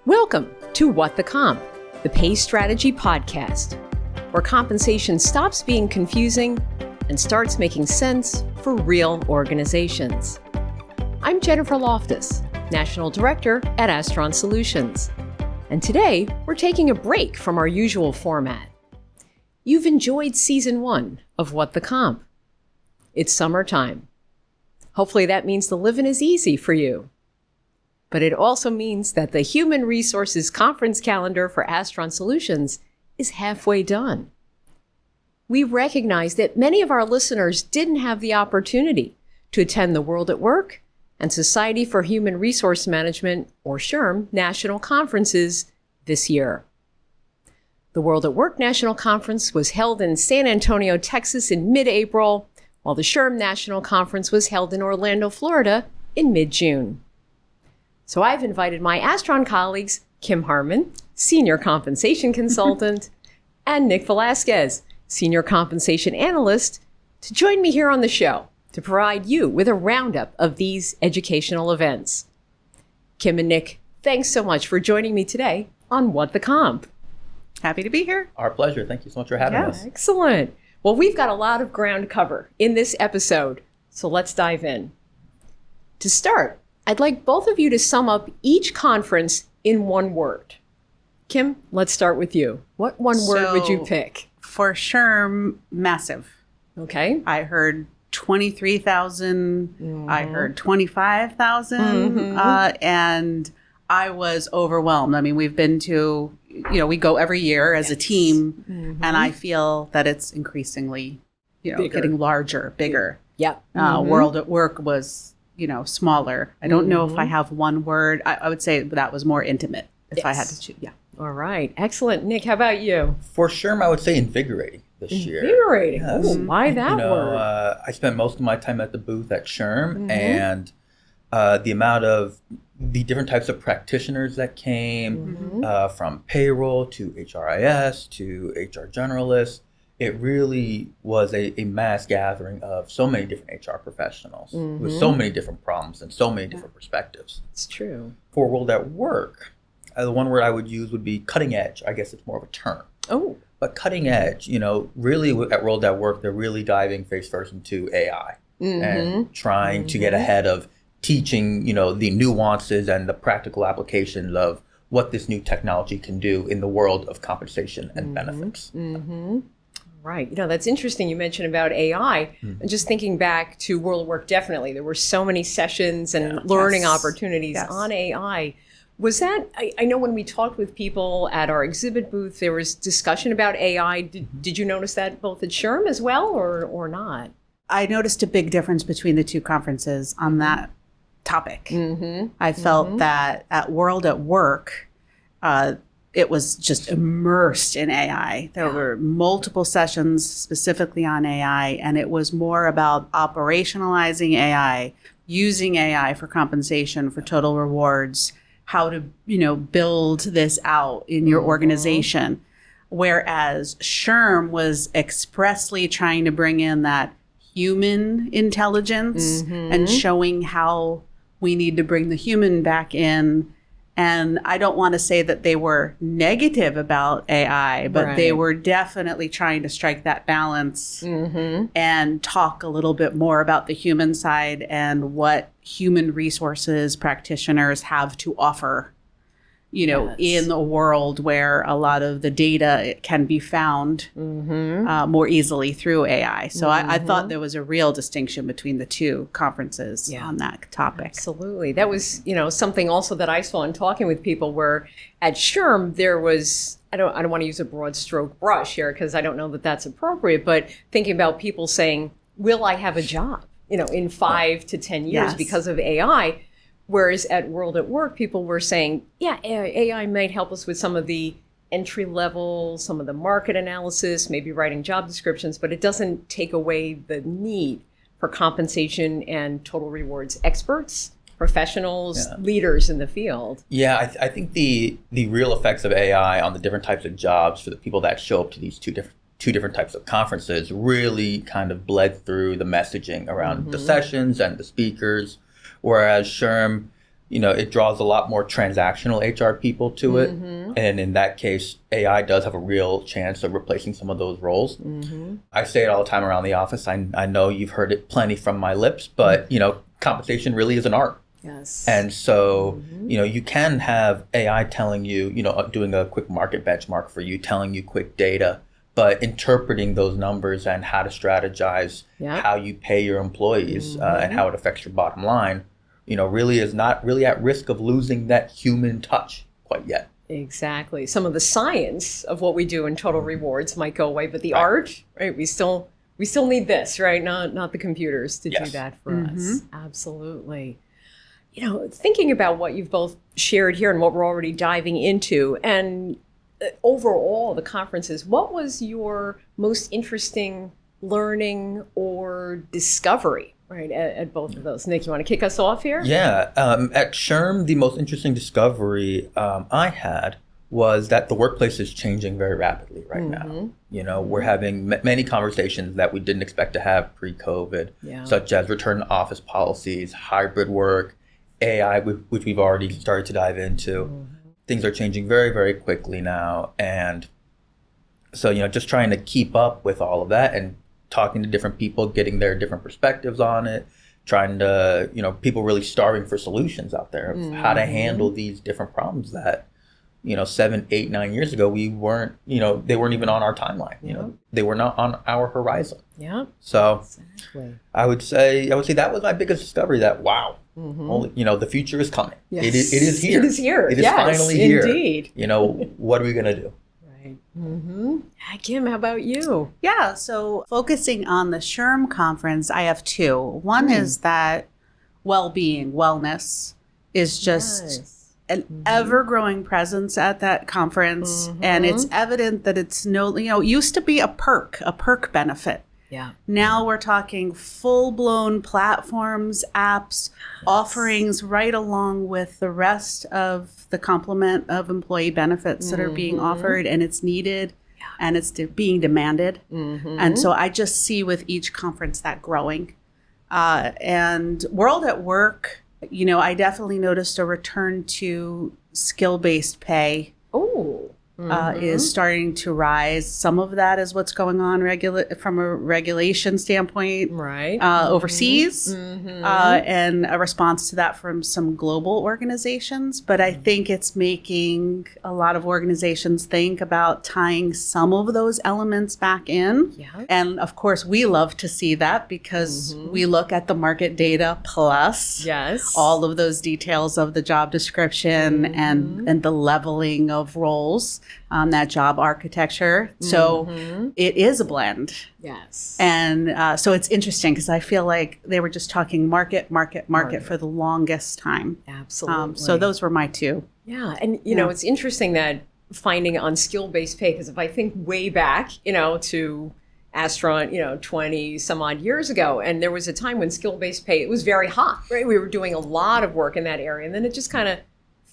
Welcome to What the Comp, the Pay Strategy Podcast, where compensation stops being confusing and starts making sense for real organizations. I'm Jennifer Loftus, National Director at Astron Solutions, and today we're taking a break from our usual format. You've enjoyed Season 1 of What the Comp. It's summertime. Hopefully that means the living is easy for you. But it also means that the Human Resources Conference calendar for Astron Solutions is halfway done. We recognize that many of our listeners didn't have the opportunity to attend the WorldatWork and Society for Human Resource Management, or SHRM, national conferences this year. The WorldatWork National Conference was held in San Antonio, Texas in mid-April, while the SHRM National Conference was held in Orlando, Florida in mid-June. So I've invited my Astron colleagues, Kim Harmon, Senior Compensation Consultant, and Nick Velazquez, Senior Compensation Analyst, to join me here on the show to provide you with a roundup of these educational events. Kim and Nick, thanks so much for joining me today on What the Comp. Happy to be here. Our pleasure. Thank you so much for having us. Excellent. Well, we've got a lot of ground to cover in this episode, so let's dive in. To start, I'd like both of you to sum up each conference in one word. Kim, let's start with you. What one word would you pick? For SHRM, massive. Okay. I heard 23,000. I heard 25,000. And I was overwhelmed. I mean, we've been to, we go every year as a team, and I feel that it's increasingly, getting larger, bigger. Yep. WorldatWork was, smaller. I don't know if I have one word. I would say that was more intimate if I had to choose. Yeah. All right. Excellent. Nick, how about you? For SHRM, I would say invigorating this year. Invigorating. Yes. Ooh, why that word? I spent most of my time at the booth at SHRM, and the amount of the different types of practitioners that came, from payroll to HRIS to HR generalists, it really was a mass gathering of so many different HR professionals with so many different problems and so many different perspectives. It's true. For WorldatWork, the one word I would use would be cutting edge. I guess it's more of a term. Oh. But cutting edge, really at WorldatWork, they're really diving face first into AI and trying to get ahead of teaching, the nuances and the practical applications of what this new technology can do in the world of compensation and benefits. Right. That's interesting. You mentioned about AI. And just thinking back to WorldatWork, definitely, there were so many sessions and learning opportunities on AI. Was that, I know when we talked with people at our exhibit booth, there was discussion about AI. Did you notice that both at SHRM as well or not? I noticed a big difference between the two conferences on that topic. I felt that at WorldatWork, it was just immersed in AI. There were multiple sessions specifically on AI, and it was more about operationalizing AI, using AI for compensation, for total rewards, how to, build this out in your organization. Whereas SHRM was expressly trying to bring in that human intelligence and showing how we need to bring the human back in. And I don't want to say that they were negative about AI, but they were definitely trying to strike that balance and talk a little bit more about the human side and what human resources practitioners have to offer, in a world where a lot of the data can be found more easily through AI. So I thought there was a real distinction between the two conferences on that topic. Absolutely. That was, something also that I saw in talking with people where at SHRM there was, I don't want to use a broad stroke brush here because I don't know that that's appropriate, but thinking about people saying, will I have a job, in 5 to 10 years because of AI? Whereas at WorldatWork, people were saying, AI might help us with some of the entry level, some of the market analysis, maybe writing job descriptions, but it doesn't take away the need for compensation and total rewards experts, professionals, leaders in the field. Yeah, I think the real effects of AI on the different types of jobs for the people that show up to these two different types of conferences really kind of bled through the messaging around the sessions and the speakers. Whereas SHRM, it draws a lot more transactional HR people to it. And in that case, AI does have a real chance of replacing some of those roles. I say it all the time around the office. I know you've heard it plenty from my lips, but, compensation really is an art. Yes. And so, you can have AI telling you, doing a quick market benchmark for you, telling you quick data, but interpreting those numbers and how to strategize how you pay your employees and how it affects your bottom line, really is not really at risk of losing that human touch quite yet. Exactly. Some of the science of what we do in total rewards might go away, but the art, right? We still need this, right? Not the computers to do that for us. Absolutely. Thinking about what you've both shared here and what we're already diving into, and overall the conferences, what was your most interesting learning or discovery, right, at both of those? Nick, you want to kick us off here? Yeah. At SHRM, the most interesting discovery I had was that the workplace is changing very rapidly right now. We're having many conversations that we didn't expect to have pre-COVID, such as return to office policies, hybrid work, AI, which we've already started to dive into. Things are changing very, very quickly now. And so, just trying to keep up with all of that and talking to different people, getting their different perspectives on it, trying to, people really starving for solutions out there of how to handle these different problems that, 7, 8, 9 years ago, we weren't, they weren't even on our timeline. They were not on our horizon. So I would say that was my biggest discovery, that wow, only, the future is coming. It is here. It is here. It is finally here. Indeed. What are we going to do? Right. Kim, how about you? Yeah, so focusing on the SHRM conference, I have two. One is that well-being, wellness is just an ever-growing presence at that conference. And it's evident that it's used to be a perk benefit. Now we're talking full-blown platforms, apps, offerings right along with the rest of the complement of employee benefits that are being offered, and it's needed and it's being demanded. And so I just see with each conference that growing. And WorldatWork, I definitely noticed a return to skill-based pay. Is starting to rise. Some of that is what's going on from a regulation standpoint, overseas, and a response to that from some global organizations. But I think it's making a lot of organizations think about tying some of those elements back in. And of course, we love to see that because we look at the market data plus all of those details of the job description and the leveling of roles. That job architecture. So it is a blend. And so it's interesting because I feel like they were just talking market for the longest time. Absolutely. So those were my two. And it's interesting that finding on skill-based pay, because if I think way back, to Astron, 20 some odd years ago, and there was a time when skill-based pay, it was very hot, right? We were doing a lot of work in that area, and then it just kind of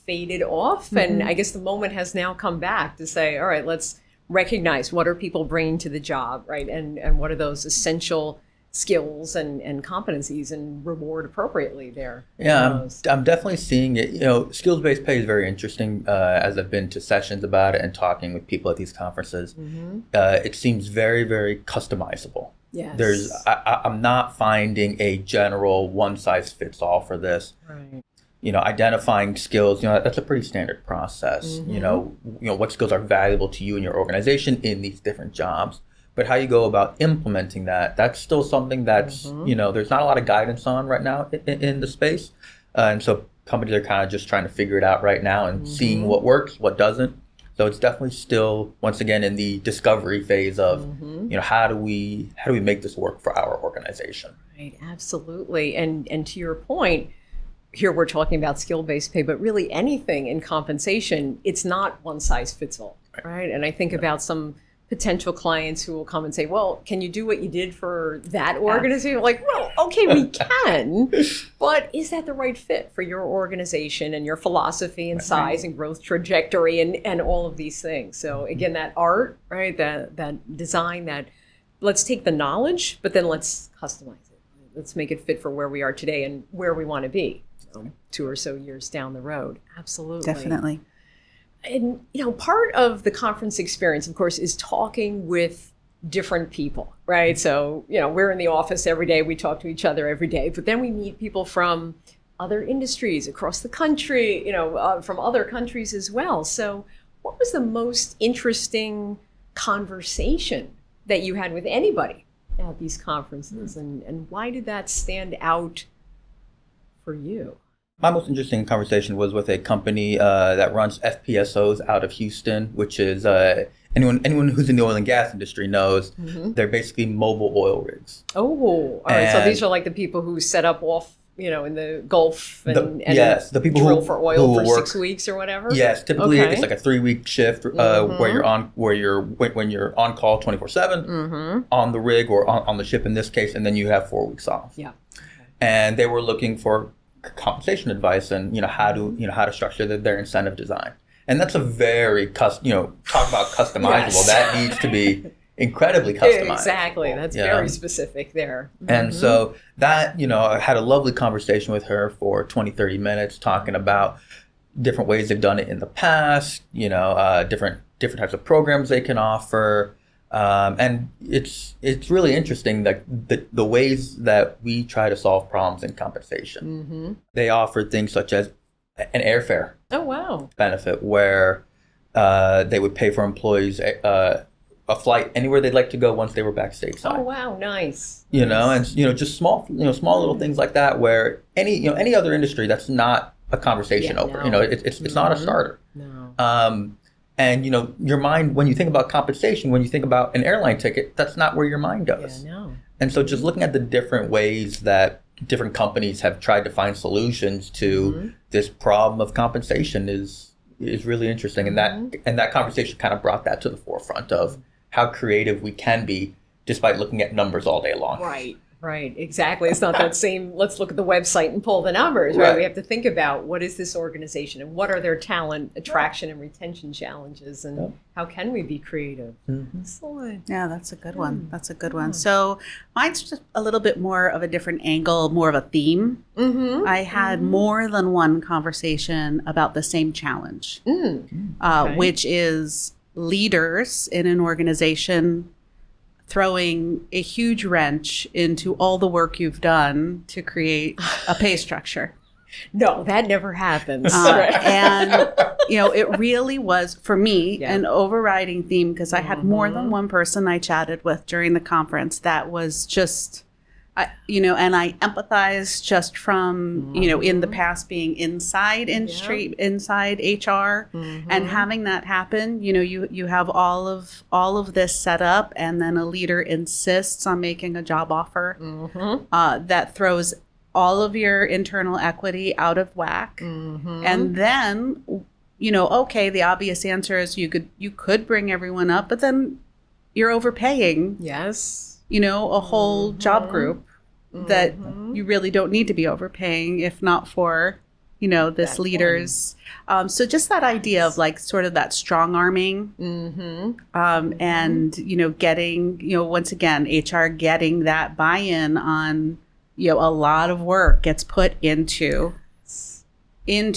faded off. And I guess the moment has now come back to say, all right, let's recognize what are people bringing to the job, right? And what are those essential skills and competencies, and reward appropriately there. I'm definitely seeing it. Skills-based pay is very interesting as I've been to sessions about it and talking with people at these conferences. It seems very, very customizable. I'm not finding a general one-size-fits-all for this. Identifying skills, that's a pretty standard process. What skills are valuable to you and your organization in these different jobs. But how you go about implementing that's still something that's, there's not a lot of guidance on right now in the space. And so companies are kind of just trying to figure it out right now and seeing what works, what doesn't. So it's definitely still, once again, in the discovery phase of, how do we make this work for our organization? Right, absolutely. And to your point, here we're talking about skill-based pay, but really anything in compensation, it's not one size fits all, right? And I think about some potential clients who will come and say, well, can you do what you did for that organization? Like, well, okay, we can, but is that the right fit for your organization and your philosophy and size and growth trajectory and all of these things? So again, that art, right, that design, that let's take the knowledge, but then let's customize it. Let's make it fit for where we are today and where we want to be. 2 or so years down the road. Absolutely. Definitely. And, part of the conference experience, of course, is talking with different people, right? So, we're in the office every day. We talk to each other every day, but then we meet people from other industries across the country, from other countries as well. So what was the most interesting conversation that you had with anybody at these conferences, and why did that stand out for you? My most interesting conversation was with a company that runs FPSOs out of Houston, which is anyone who's in the oil and gas industry knows they're basically mobile oil rigs. Oh, all right. So these are like the people who set up off, in the Gulf and the people drill who, for oil for work, 6 weeks or whatever. Yes, typically it's like a 3-week shift where you're on call 24/7 on the rig or on the ship in this case, and then you have 4 weeks off. Yeah. And they were looking for compensation advice and how to structure their incentive design. And that's a very talk about customizable. Yes. That needs to be incredibly customized. Exactly. That's very specific there. And so that, I had a lovely conversation with her for 20-30 minutes talking about different ways they've done it in the past, different types of programs they can offer. And it's really interesting that the ways that we try to solve problems in compensation. They offer things such as an airfare benefit where they would pay for employees a flight anywhere they'd like to go once they were back stateside. Oh wow, nice. And just small little things like that where any other industry that's not a conversation over. It's not a starter. No. And your mind, when you think about compensation, when you think about an airline ticket, that's not where your mind goes. Yeah, no. And so just looking at the different ways that different companies have tried to find solutions to this problem of compensation is really interesting. And that conversation kind of brought that to the forefront of how creative we can be despite looking at numbers all day long. Right, exactly. It's not that same, let's look at the website and pull the numbers, right? We have to think about what is this organization and what are their talent attraction and retention challenges and how can we be creative? Excellent. Yeah, that's a good one. That's a good one. So mine's just a little bit more of a different angle, more of a theme. I had more than one conversation about the same challenge, which is leaders in an organization throwing a huge wrench into all the work you've done to create a pay structure. No, that never happens. And, it really was, for me, an overriding theme because I had more than one person I chatted with during the conference that was just, and I empathized just from, in the past being inside industry, inside HR, and having that happen. You have all of this set up, and then a leader insists on making a job offer that throws all of your internal equity out of whack, and then the obvious answer is you could bring everyone up, but then you're overpaying. Yes. A whole job group that you really don't need to be overpaying if not for, this leader's. So just that idea of like sort of that strong arming and, getting, once again, HR getting that buy-in on, a lot of work gets put into this and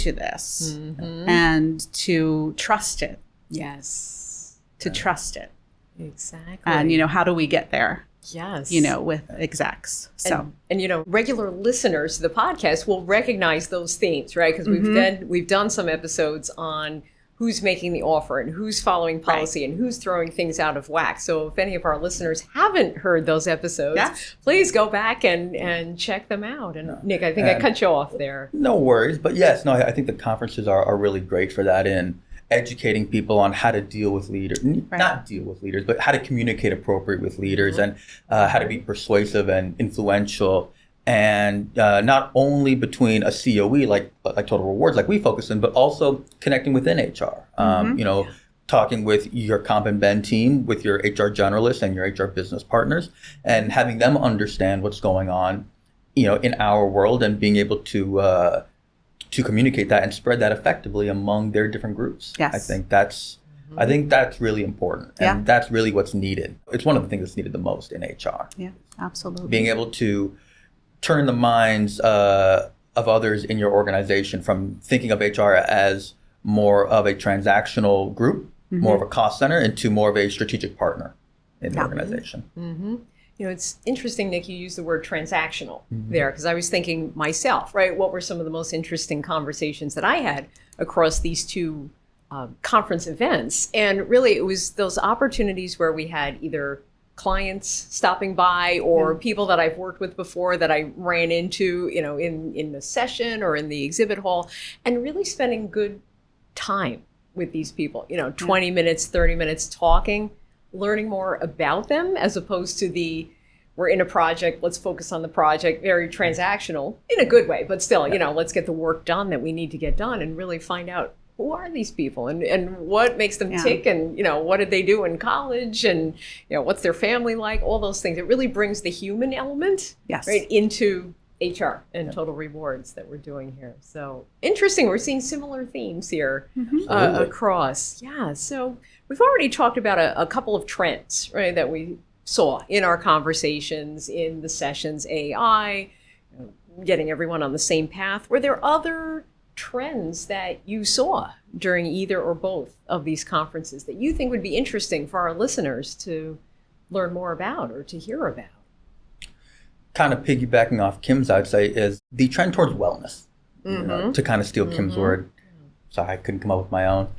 to trust it. Yes. To trust it. Exactly. And, how do we get there? Yes. With execs. So, and regular listeners to the podcast will recognize those themes, right? Because we've done some episodes on who's making the offer and who's following policy and who's throwing things out of whack. So if any of our listeners haven't heard those episodes, please go back and check them out. And Nick, I think I cut you off there. No worries. But yes, I think the conferences are really great for that in educating people on how to deal with leaders, not deal with leaders, but how to communicate appropriately with leaders and how to be persuasive and influential. And not only between a COE like Total Rewards, like we focus on, but also connecting within HR. Talking with your Comp and Ben team, with your HR generalists and your HR business partners, and having them understand what's going on, in our world, and being able to communicate that and spread that effectively among their different groups. Yes. I think that's really important, and that's really what's needed. It's one of the things that's needed the most in HR. Yeah, absolutely. Being able to turn the minds of of others in your organization, from thinking of HR as more of a transactional group, more of a cost center, into more of a strategic partner in the organization. You know, it's interesting, Nick, you used the word transactional there, because I was thinking myself, right? What were some of the most interesting conversations that I had across these two conference events? And really, it was those opportunities where we had either clients stopping by or people that I've worked with before that I ran into, you know, in the session or in the exhibit hall, and really spending good time with these people, you know, 20 minutes, 30 minutes talking, learning more about them, as opposed to we're in a project, let's focus on the project, very transactional in a good way, but still, you know, let's get the work done that we need to get done, and really find out who are these people and what makes them tick, and, you know, what did they do in college, and, you know, what's their family like, all those things. It really brings the human element right into HR and total rewards that we're doing here. So interesting. We're seeing similar themes here across. Yeah. So we've already talked about a couple of trends, right, that we saw in our conversations, in the sessions, AI, you know, getting everyone on the same path. Were there other trends that you saw during either or both of these conferences that you think would be interesting for our listeners to learn more about or to hear about? Kind of piggybacking off Kim's, I'd say, is the trend towards wellness, you know, to kind of steal Kim's word. Sorry, I couldn't come up with my own.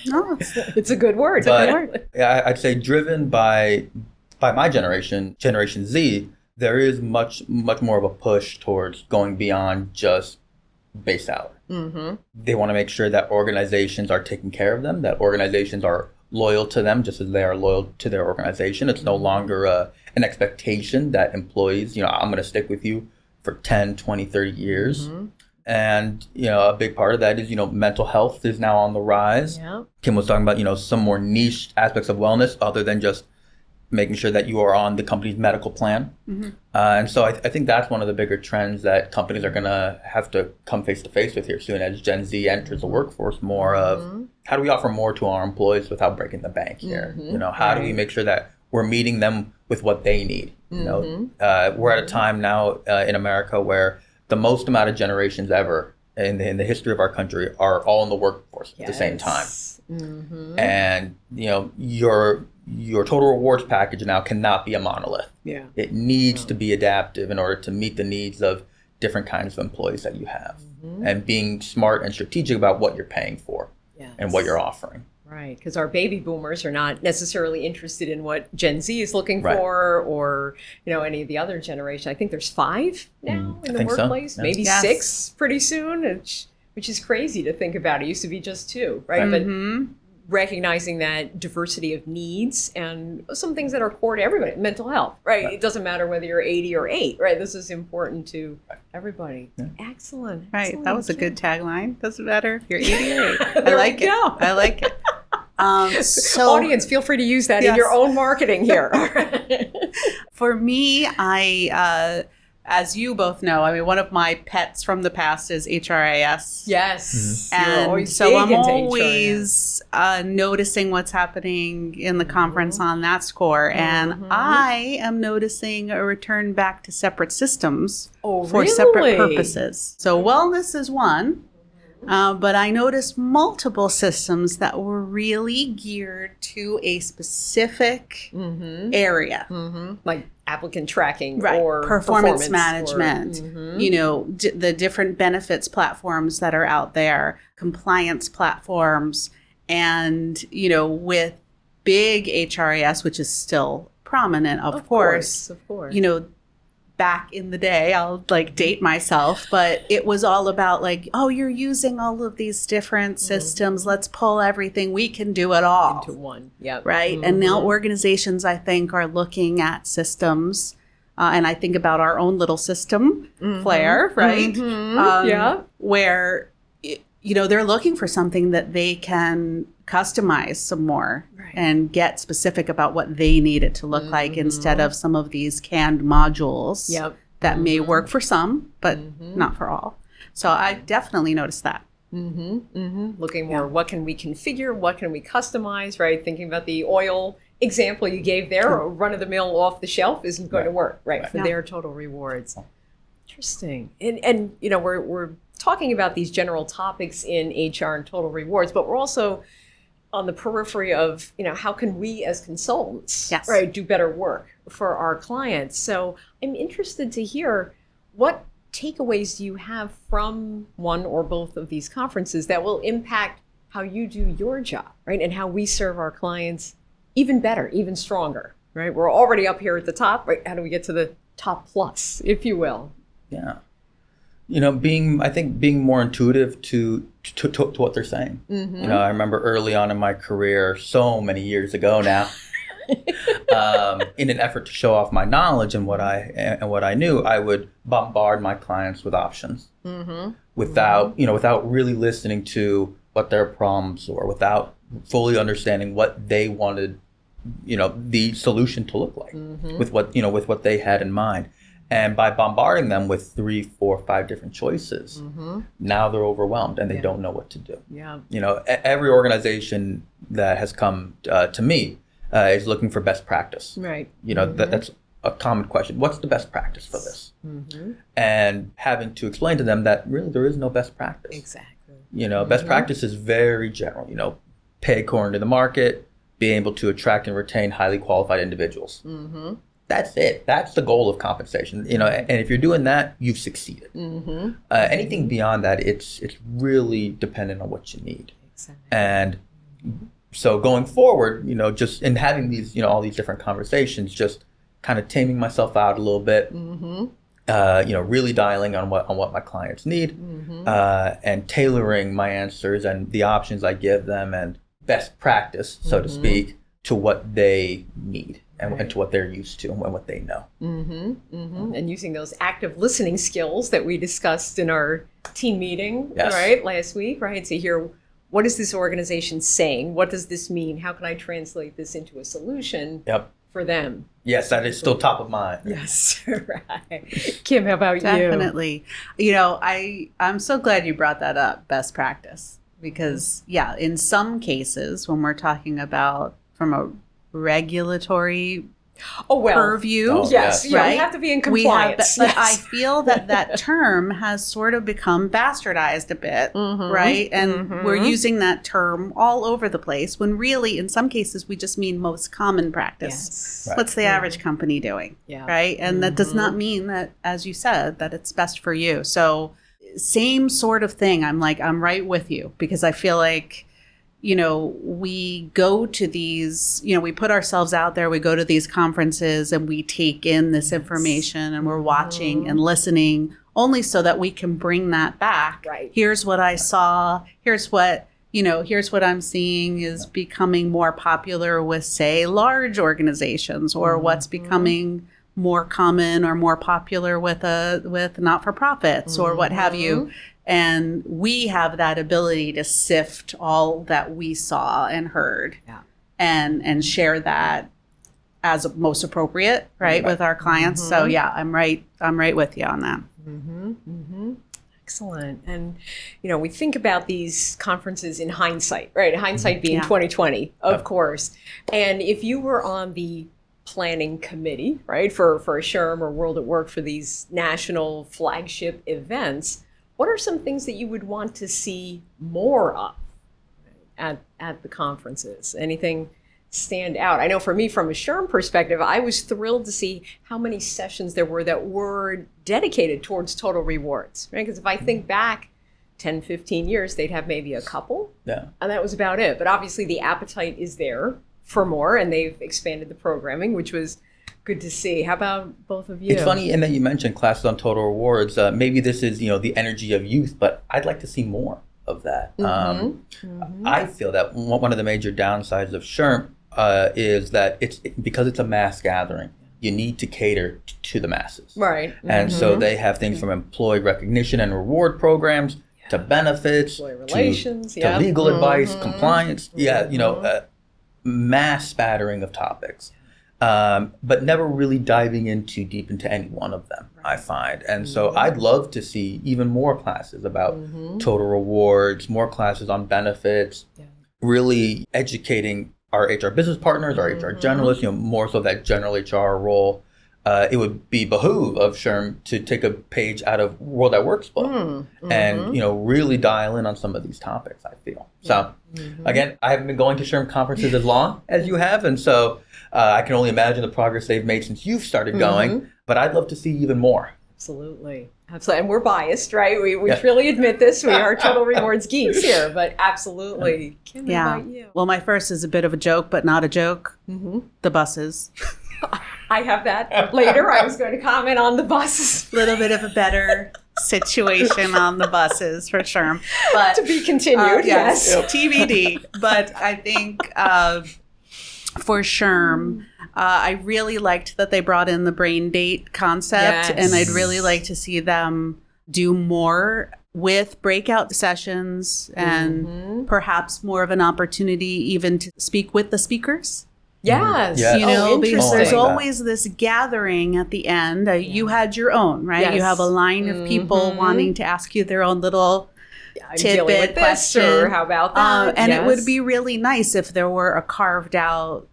No, it's a good word. Yeah, I'd say driven by my generation, Generation Z, there is much more of a push towards going beyond just base salary. They want to make sure that organizations are taking care of them, that organizations are loyal to them just as they are loyal to their organization. It's no longer an expectation that employees, you know, I'm going to stick with you for 10, 20, 30 years. And, you know, a big part of that is, you know, mental health is now on the rise. Kim was talking about, you know, some more niche aspects of wellness other than just making sure that you are on the company's medical plan. And so I think that's one of the bigger trends that companies are going to have to come face to face with here soon as Gen Z enters the workforce, more of how do we offer more to our employees without breaking the bank here? You know, how do we make sure that we're meeting them with what they need? You know, we're at a time now in America where the most amount of generations ever in the history of our country are all in the workforce at the same time. And, you know, your total rewards package now cannot be a monolith. It needs to be adaptive in order to meet the needs of different kinds of employees that you have, and being smart and strategic about what you're paying for and what you're offering. Right, because our baby boomers are not necessarily interested in what Gen Z is looking for, or, you know, any of the other generation. I think there's 5 now in the workplace, maybe 6 pretty soon, which is crazy to think about. It used to be just 2, right? But recognizing that diversity of needs and some things that are core to everybody, mental health, right? It doesn't matter whether you're 80 or 8, right? This is important to everybody. Excellent. Right. Excellent. That was a good tagline. Doesn't matter if you're 80 or 8. I like it. I like it. So, audience, feel free to use that in your own marketing here. For me, as you both know, I mean, one of my pets from the past is HRIS. Yes. And so I'm always noticing what's happening in the conference on that score. And I am noticing a return back to separate systems for separate purposes. So wellness is one. But I noticed multiple systems that were really geared to a specific area. Like applicant tracking or performance management, you know, the different benefits platforms that are out there, compliance platforms, and, you know, with big HRIS, which is still prominent, of course, you know, back in the day, I'll like date myself, but it was all about like, oh, you're using all of these different systems. Let's pull everything. We can do it all into one. Yeah. Right. And now organizations, I think, are looking at systems. And I think about our own little system, Flair, right? Where, you know, they're looking for something that they can customize some more and get specific about what they need it to look like, instead of some of these canned modules that may work for some, but not for all. So I definitely noticed that. Looking more, what can we configure? What can we customize, right? Thinking about the oil example you gave there, or run-of-the-mill off the shelf isn't going to work, right, for their total rewards. Interesting. And you know, we're talking about these general topics in HR and total rewards, but we're also on the periphery of, you know, how can we as consultants, yes, right, do better work for our clients? So I'm interested to hear, what takeaways do you have from one or both of these conferences that will impact how you do your job, right? And how we serve our clients even better, even stronger, right? We're already up here at the top, right? How do we get to the top plus, if you will? Yeah. You know, I think being more intuitive to what they're saying. Mm-hmm. You know, I remember early on in my career, so many years ago now, in an effort to show off my knowledge and what I knew, I would bombard my clients with options, mm-hmm. without really listening to what their problems were, without fully understanding what they wanted, you know, the solution to look like, mm-hmm. with what they had in mind. And by bombarding them with 3, 4, 5 different choices, mm-hmm. now they're overwhelmed and they don't know what to do. Yeah. You know, every organization that has come to me is looking for best practice. Right. You know, mm-hmm. that's a common question. What's the best practice for this? Mm-hmm. And having to explain to them that really there is no best practice. Exactly. You know, best practice is very general. You know, pay according to the market, be able to attract and retain highly qualified individuals. Mm-hmm. That's it. That's the goal of compensation. You know, and if you're doing that, you've succeeded. Mm-hmm. Anything beyond that, it's really dependent on what you need. Exactly. And so going forward, you know, just in having these, you know, all these different conversations, just kind of taming myself out a little bit. Mm-hmm. You know, really dialing on what my clients need, mm-hmm. And tailoring my answers and the options I give them and best practice, so mm-hmm. to speak, to what they need. And, right. and to what they're used to and what they know. Mm-hmm, mm-hmm. And using those active listening skills that we discussed in our team meeting, yes. right, last week, right? To hear, what is this organization saying? What does this mean? How can I translate this into a solution for them? Yes, that is still top of mind. Yes, right. Kim, how about you? Definitely. You know, I'm so glad you brought that up, best practice, because, yeah, in some cases, when we're talking about from a regulatory purview. Yes, right? We have to be in compliance. But I feel that term has sort of become bastardized a bit, mm-hmm. right? And mm-hmm. we're using that term all over the place when really, in some cases, we just mean most common practice. Yes. Right. What's the average company doing, right? And mm-hmm. that does not mean that, as you said, that it's best for you. So same sort of thing. I'm right with you, because I feel like, you know, we go to these, you know, we put ourselves out there, we go to these conferences and we take in this information and we're watching and listening only so that we can bring that back. Right. Here's what I saw. Here's what I'm seeing is becoming more popular with, say, large organizations, or what's becoming more common or more popular with not-for-profits or what have you. And we have that ability to sift all that we saw and heard and share that as most appropriate, right, with our clients. Mm-hmm. So yeah, I'm right with you on that. Mm-hmm. Mm-hmm. Excellent. And, you know, we think about these conferences in hindsight, right? Hindsight being 2020, of course. And if you were on the planning committee, right, for SHRM or WorldatWork for these national flagship events, what are some things that you would want to see more of at the conferences? Anything stand out? I know for me, from a SHRM perspective, I was thrilled to see how many sessions there were that were dedicated towards total rewards, right? Because if I think back 10, 15 years, they'd have maybe a couple, and that was about it. But obviously the appetite is there for more, and they've expanded the programming, which was good to see. How about both of you? It's funny in that you mentioned classes on total rewards. Maybe this is, you know, the energy of youth, but I'd like to see more of that. I feel that one of the major downsides of SHRM is that because it's a mass gathering, you need to cater to the masses. Right. And so they have things from employee recognition and reward programs to benefits, relations, to legal advice, compliance. Mass spattering of topics. But never really diving in too deep into any one of them, I find. And so I'd love to see even more classes about total rewards, more classes on benefits, really educating our HR business partners, our HR generalists, you know, more so that general HR role, it would be behoove of SHRM to take a page out of WorldatWork's book and, really dial in on some of these topics, I feel. So, again, I haven't been going to SHRM conferences as long as you have, and so I can only imagine the progress they've made since you've started going, but I'd love to see even more. Absolutely. And we're biased, right? We truly admit this. We are total rewards geeks here, but absolutely. Kim, what about you? Well, my first is a bit of a joke, but not a joke. The buses. I have that later. I was going to comment on the buses. A little bit of a better situation on the buses for SHRM. But to be continued, yes. TBD. But I think for SHRM, I really liked that they brought in the brain date concept, and I'd really like to see them do more with breakout sessions and perhaps more of an opportunity even to speak with the speakers. Yes. Because there's always this gathering at the end. You had your own, right? Yes. You have a line of people wanting to ask you their own little tidbit question. Or how about that? And it would be really nice if there were a carved out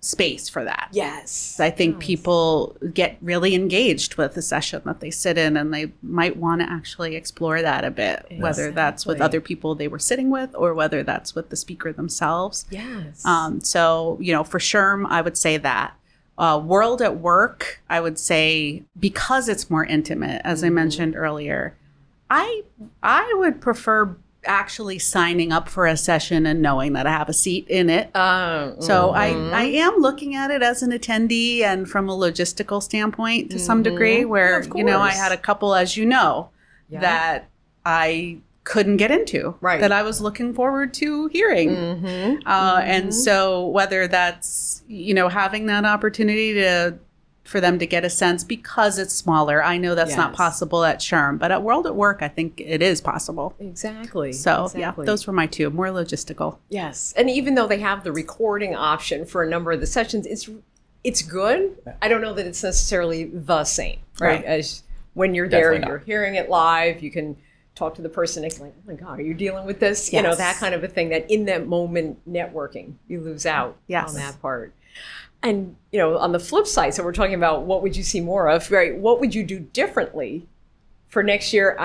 space for that. Yes. I think people get really engaged with the session that they sit in, and they might want to actually explore that a bit, whether that's with other people they were sitting with or whether that's with the speaker themselves. Yes. So, for SHRM, I would say that. WorldatWork, I would say, because it's more intimate, as I mentioned earlier, I would prefer actually signing up for a session and knowing that I have a seat in it. So I am looking at it as an attendee and from a logistical standpoint to some degree, where, I had a couple, as that I couldn't get into, that I was looking forward to hearing. And so whether that's, having that opportunity for them to get a sense, because it's smaller. I know that's not possible at SHRM, but at WorldatWork, I think it is possible. Exactly. So, those were my two, more logistical. Yes. And even though they have the recording option for a number of the sessions, it's good. I don't know that it's necessarily the same, right? As when you're there, you're hearing it live, you can talk to the person next, like, oh my God, are you dealing with this? That kind of a thing, that in that moment networking, you lose out on that part. And, on the flip side, so we're talking about what would you see more of, right? What would you do differently for next year?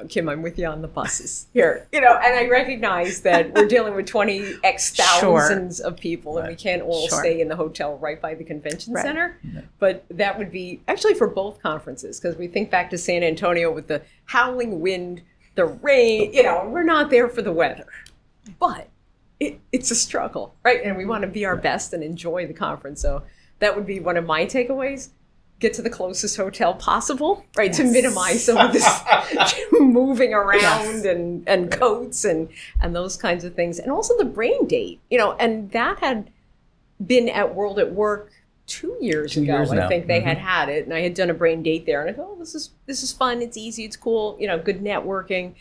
Kim, I'm with you on the buses here, and I recognize that we're dealing with 20x thousands of people, and we can't all stay in the hotel right by the convention center. But that would be actually for both conferences, because we think back to San Antonio with the howling wind, the rain, we're not there for the weather, but it's a struggle, right? And we want to be our best and enjoy the conference. So that would be one of my takeaways. Get to the closest hotel possible, right? To minimize some of this moving around and coats and those kinds of things. And also the brain date, and that had been at WorldatWork 2 years ago. I think they had it, and I had done a brain date there, and I thought, oh, this is fun, it's easy, it's cool, good networking.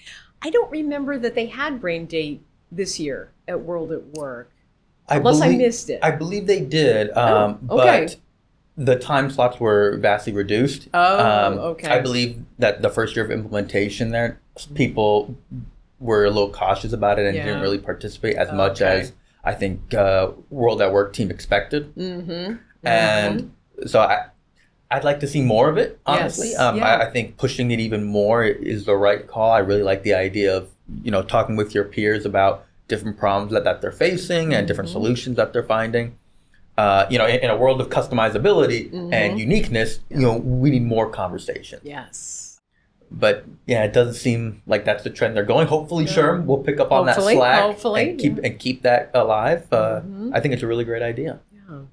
I don't remember that they had brain date this year at WorldatWork, unless I missed it. I believe they did, but the time slots were vastly reduced. I believe that the first year of implementation there, people were a little cautious about it and didn't really participate as much as I think WorldatWork team expected. And so I'd like to see more of it, honestly. I think pushing it even more is the right call. I really like the idea of, talking with your peers about different problems that they're facing and different solutions that they're finding. In a world of customizability and uniqueness, we need more conversation. Yes. But it doesn't seem like that's the trend they're going. Hopefully, SHRM will pick up on that slack and keep that alive. I think it's a really great idea. Yeah.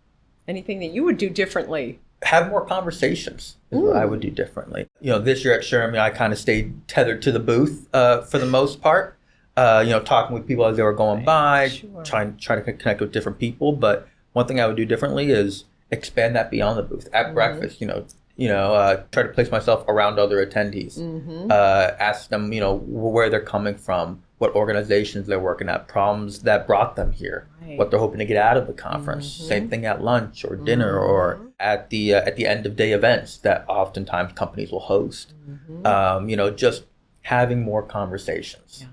Anything that you would do differently? Have more conversations is what I would do differently. This year at SHRM, I kind of stayed tethered to the booth for the most part. Talking with people as they were going by, trying to connect with different people. But one thing I would do differently is expand that beyond the booth at breakfast. Try to place myself around other attendees. Ask them, where they're coming from, what organizations they're working at, problems that brought them here, what they're hoping to get out of the conference. Same thing at lunch or dinner or at the end of day events that oftentimes companies will host. Just having more conversations.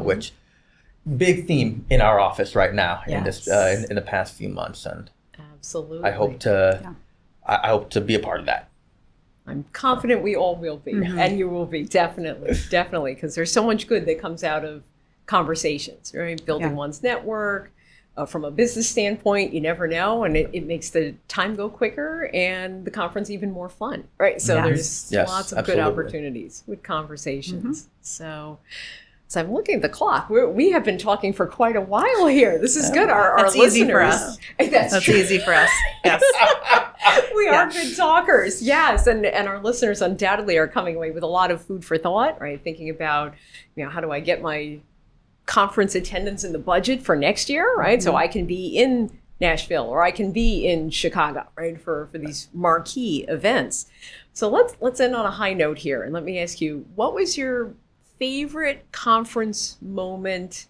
Which big theme in our office right now in this in the past few months, and absolutely, I hope to I hope to be a part of that. I'm confident we all will be, and you will be, definitely, because there's so much good that comes out of conversations, right? Building one's network. From a business standpoint, you never know, and it makes the time go quicker and the conference even more fun, right? So there's lots of good opportunities with conversations. So I'm looking at the clock. We have been talking for quite a while here. This is good. Our listeners. Easy for us. That's easy for us. Yes. We are good talkers. Yes. And our listeners undoubtedly are coming away with a lot of food for thought, right? Thinking about, how do I get my conference attendance in the budget for next year, right? So I can be in Nashville or I can be in Chicago, right? For these marquee events. So let's end on a high note here. And let me ask you, what was your favorite conference moment?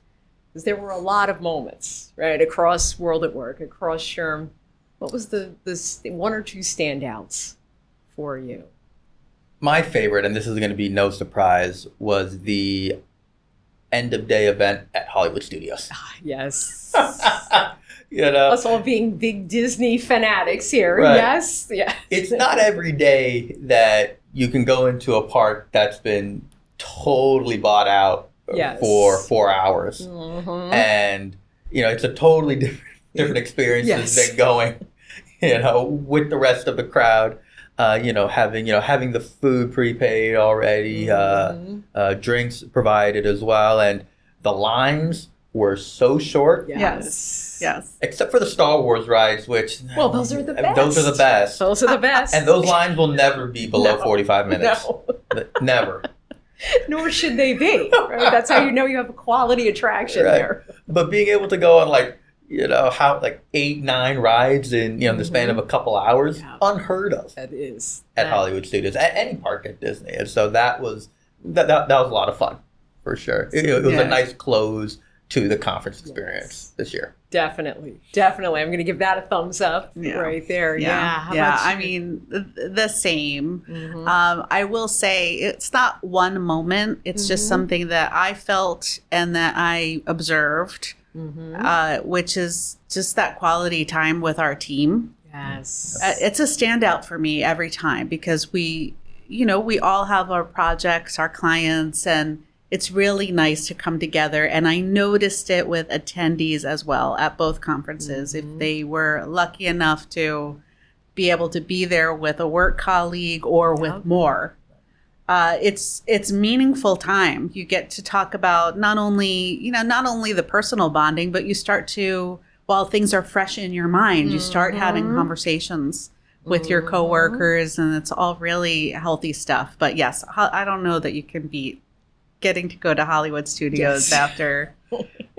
Because there were a lot of moments, right? Across WorldatWork, across SHRM. What was the one or two standouts for you? My favorite, and this is going to be no surprise, was the end of day event at Hollywood Studios. Yes. Us all being big Disney fanatics here. Right. Yes. It's not every day that you can go into a park that's been totally bought out for 4 hours. And, it's a totally different experience than going, with the rest of the crowd. Having the food prepaid already, drinks provided as well, and the lines were so short. Yes. Except for the Star Wars rides, which those are the best. Those are the best. Those are the best. And those lines will never be below 45 minutes. No. Never. Nor should they be. Right? That's how you have a quality attraction there. But being able to go on 8-9 rides in the span of a couple hours, unheard of. That is at Hollywood Studios, at any park at Disney, and so that was that was a lot of fun for sure. It was a nice close to the conference experience this year. Definitely. I'm going to give that a thumbs up right there. How about I mean, the same. I will say it's not one moment. It's just something that I felt and that I observed. Which is just that quality time with our team. Yes. It's a standout for me every time because we all have our projects, our clients, and it's really nice to come together. And I noticed it with attendees as well at both conferences. If they were lucky enough to be able to be there with a work colleague or with more. It's meaningful time. You get to talk about not only the personal bonding, but you start to, while things are fresh in your mind, you start having conversations with your coworkers, and it's all really healthy stuff. But yes, I don't know that you can beat getting to go to Hollywood Studios after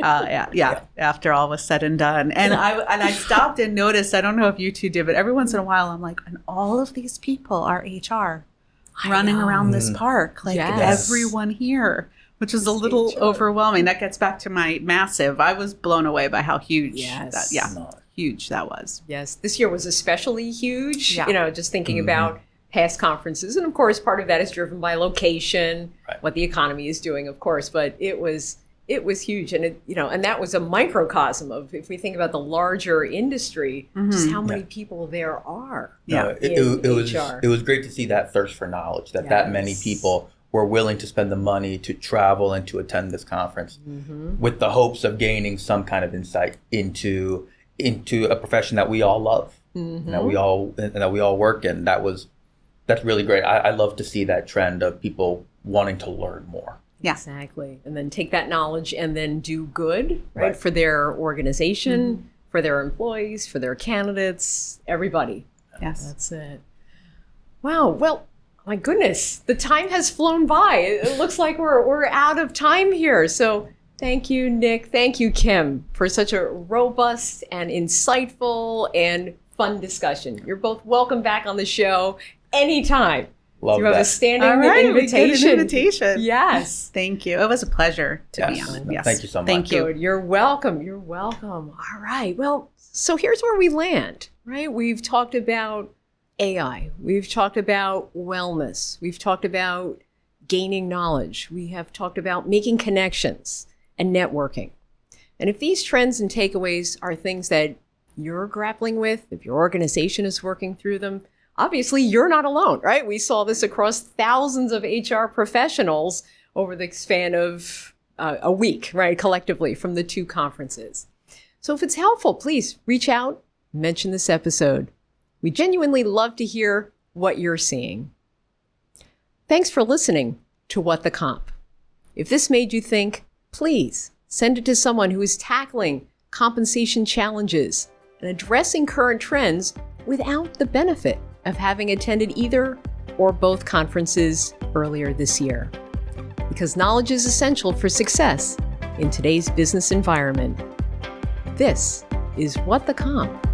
after all was said and done. And I stopped and noticed, I don't know if you two did, but every once in a while I'm like, and all of these people are HR. Running around this park, everyone here, which is a little overwhelming. That gets back to my massive. I was blown away by how huge huge that was. Yes, this year was especially huge. Just thinking about past conferences, and of course, part of that is driven by location, what the economy is doing, of course. But it was huge, and and that was a microcosm of, if we think about the larger industry, just how many people there are. It was great to see that thirst for knowledge, that many people were willing to spend the money to travel and to attend this conference with the hopes of gaining some kind of insight into a profession that we all love, and that we all work in. That's really great. I love to see that trend of people wanting to learn more. Yeah, exactly. And then take that knowledge and then do good, right? For their organization, for their employees, for their candidates, everybody. Yes. That's it. Wow. Well, my goodness, the time has flown by. It looks like we're out of time here. So thank you, Nick. Thank you, Kim, for such a robust and insightful and fun discussion. You're both welcome back on the show anytime. Love you have that. a standing invitation. Yes. Thank you. It was a pleasure to be on. Yes. Thank you so much. Thank you. Good. You're welcome. All right. Well, so here's where we land, right? We've talked about AI. We've talked about wellness. We've talked about gaining knowledge. We have talked about making connections and networking. And if these trends and takeaways are things that you're grappling with, if your organization is working through them, obviously you're not alone, right? We saw this across thousands of HR professionals over the span of a week, right, collectively from the two conferences. So if it's helpful, please reach out, mention this episode. We genuinely love to hear what you're seeing. Thanks for listening to What the Comp. If this made you think, please send it to someone who is tackling compensation challenges and addressing current trends without the benefit of having attended either or both conferences earlier this year. Because knowledge is essential for success in today's business environment. This is What the Comp.